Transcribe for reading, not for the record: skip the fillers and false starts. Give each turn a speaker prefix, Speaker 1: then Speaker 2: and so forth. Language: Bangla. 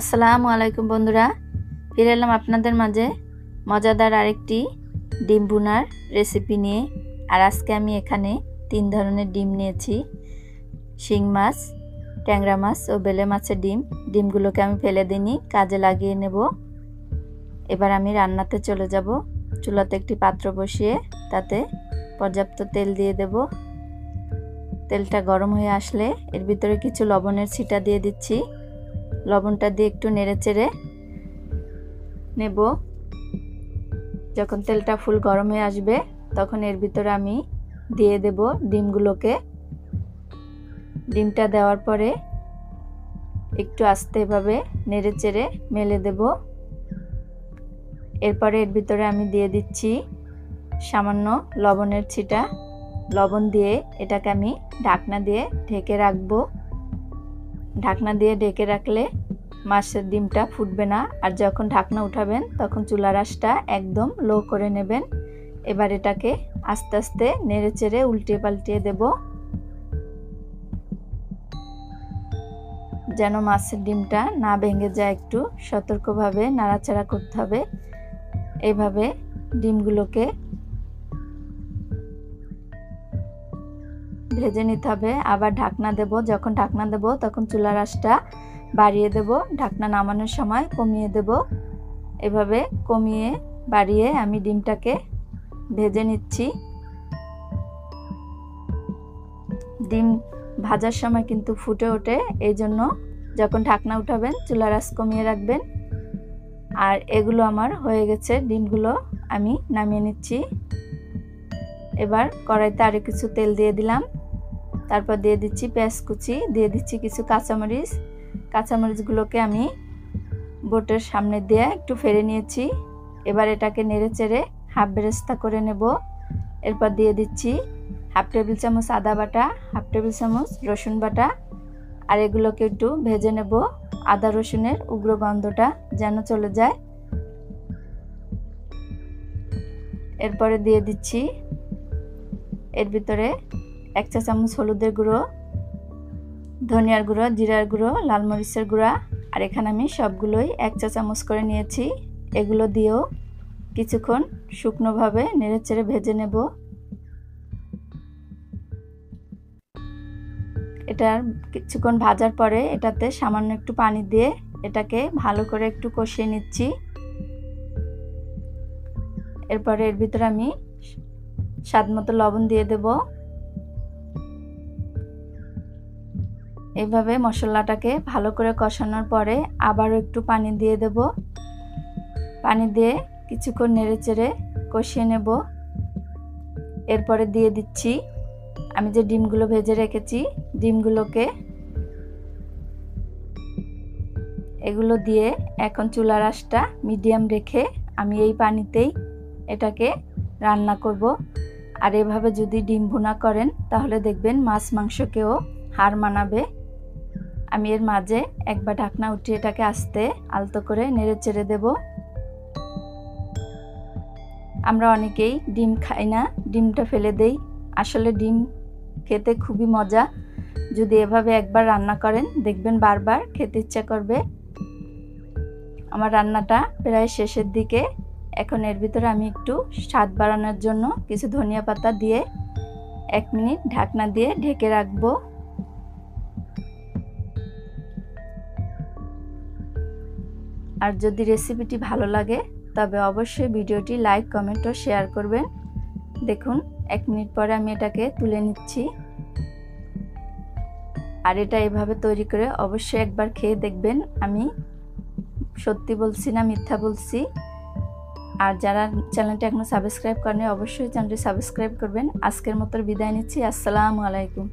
Speaker 1: আসসালামু আলাইকুম বন্ধুরা, ফিরে এলাম আপনাদের মাঝে মজাদার আরেকটি ডিম ভুনার রেসিপি নিয়ে। আর আজকে আমি এখানে 3 ধরনের ডিম নিয়েছি। শিং মাছ, ট্যাংরা মাছ ও বেলে মাছের ডিম। ডিমগুলোকে আমি ফেলে দিইনি, কাজে লাগিয়ে নেব। এবার আমি রান্নাতে চলে যাব। চুলাতে একটি পাত্র বসিয়ে তাতে পর্যাপ্ত তেল দিয়ে দেব। তেলটা গরম হয়ে আসলে এর ভিতরে কিছু লবণের ছিটা দিয়ে দিচ্ছি। লবণটা দিয়ে একটু নেড়েচেড়ে নেব। যখন তেলটা ফুল গরম হয়ে আসবে তখন এর ভিতরে আমি দিয়ে দেব ডিমগুলোকে। ডিমটা দেওয়ার পরে একটু আস্তে এভাবে নেড়েচেড়ে মেলে দেব। এরপরে এর ভিতরে আমি দিয়ে দিচ্ছি সামান্য লবণের ছিটা। লবণ দিয়ে এটাকে আমি ঢাকনা দিয়ে ঢেকে রাখবো। ঢাকনা দিয়ে ঢেকে রাখলে মাছের ডিমটা ফুটবে না। আর যখন ঢাকনা উঠাবেন তখন চুলার আঁচটা একদম লো করে নেবেন। এবার এটাকে আস্তে আস্তে নেড়েচেড়ে উল্টিয়ে পাল্টিয়ে দেব, যেন মাছের ডিমটা না ভেঙে যায়। একটু সতর্কভাবে নাড়াচাড়া করতে হবে। এইভাবে ডিমগুলোকে ভেজে নিতে হবে। আবার ঢাকনা দেব। যখন ঢাকনা দেব তখন চুলার আঁচটা বাড়িয়ে দেব, ঢাকনা নামানোর সময় কমিয়ে দেব। এভাবে কমিয়ে বাড়িয়ে আমি ডিমটাকে ভেজে নিচ্ছি। ডিম ভাজার সময় কিন্তু ফুটে ওঠে, এই জন্য যখন ঢাকনা উঠাবেন চুলার আঁচ কমিয়ে রাখবেন। আর এগুলো আমার হয়ে গেছে। ডিমগুলো আমি নামিয়ে নিচ্ছি। এবার কড়াইতে আরও কিছু তেল দিয়ে দিলাম। তারপর দিয়ে দিচ্ছি পেঁয়াজ কুচি, দিয়ে দিচ্ছি কিছু কাঁচামরিচ। কাঁচামরিচগুলোকে আমি বোটের সামনে দিয়ে একটু ফেলে নিয়েছি। এবার এটাকে নেড়েচেড়ে হাফ বেরেস্তা করে নেব। এরপর দিয়ে দিচ্ছি হাফ টেবিল চামচ আদা বাটা, হাফ টেবিল চামচ রসুন বাটা। আর এগুলোকে একটু ভেজে নেব, আদা রসুনের উগ্র গন্ধটা যেন চলে যায়। এরপরে দিয়ে দিচ্ছি এর ভিতরে 1 চা চামচ হলুদের গুঁড়ো, ধনিয়ার গুঁড়ো, জিরার গুঁড়ো, লাল মরিচের গুঁড়া। আর এখানে আমি সবগুলোই 1 চা চামচ করে নিয়েছি। এগুলো দিয়েও কিছুক্ষণ শুকনোভাবে নেড়েচেড়ে ভেজে নেব। এটা কিছুক্ষণ ভাজার পরে এটাতে সামান্য একটু পানি দিয়ে এটাকে ভালো করে একটু কষিয়ে নিচ্ছি। এরপরে এর ভিতরে আমি স্বাদমতো লবণ দিয়ে দেব। এইভাবে মশলাটাকে ভালো করে কষানোর পরে আবারও একটু পানি দিয়ে দেব। পানি দিয়ে কিছুক্ষণ নেড়েচেড়ে কষিয়ে নেব। এরপরে দিয়ে দিচ্ছি আমি যে ডিমগুলো ভেজে রেখেছি, ডিমগুলোকে এগুলো দিয়ে এখন চুলার আঁচটা মিডিয়াম রেখে আমি এই পানিতেই এটাকে রান্না করব। আর এভাবে যদি ডিম ভুনা করেন তাহলে দেখবেন মাছ মাংসকেও হার মানাবে। আমি এর মাঝে একবার ঢাকনা উঠিয়ে এটাকে আস্তে আলতো করে নেড়েচেড়ে দেব। আমরা অনেকেই ডিম খাই না, ডিমটা ফেলে দেই। আসলে ডিম খেতে খুবই মজা। যদি এভাবে একবার রান্না করেন দেখবেন বারবার খেতে ইচ্ছা করবে। আমার রান্নাটা প্রায় শেষের দিকে। এখন এর ভিতরে আমি একটু স্বাদ বাড়ানোর জন্য কিছু ধনিয়া পাতা দিয়ে 1 মিনিট ঢাকনা দিয়ে ঢেকে রাখবো। আর যদি রেসিপিটি ভালো লাগে তবে অবশ্যই ভিডিওটি লাইক, কমেন্ট ও শেয়ার করবেন। দেখুন 1 মিনিট পরে আমি এটাকে তুলে নিচ্ছি। আর এটা এভাবে তৈরি করে অবশ্যই একবার খেয়ে দেখবেন। আমি সত্যি বলছি না, মিথ্যা বলছি। আর যারা চ্যানেলটি এখনো সাবস্ক্রাইব করেনি অবশ্যই চ্যানেলটি সাবস্ক্রাইব করবেন। আজকের মতো বিদায় নিচ্ছি। আসসালামু আলাইকুম।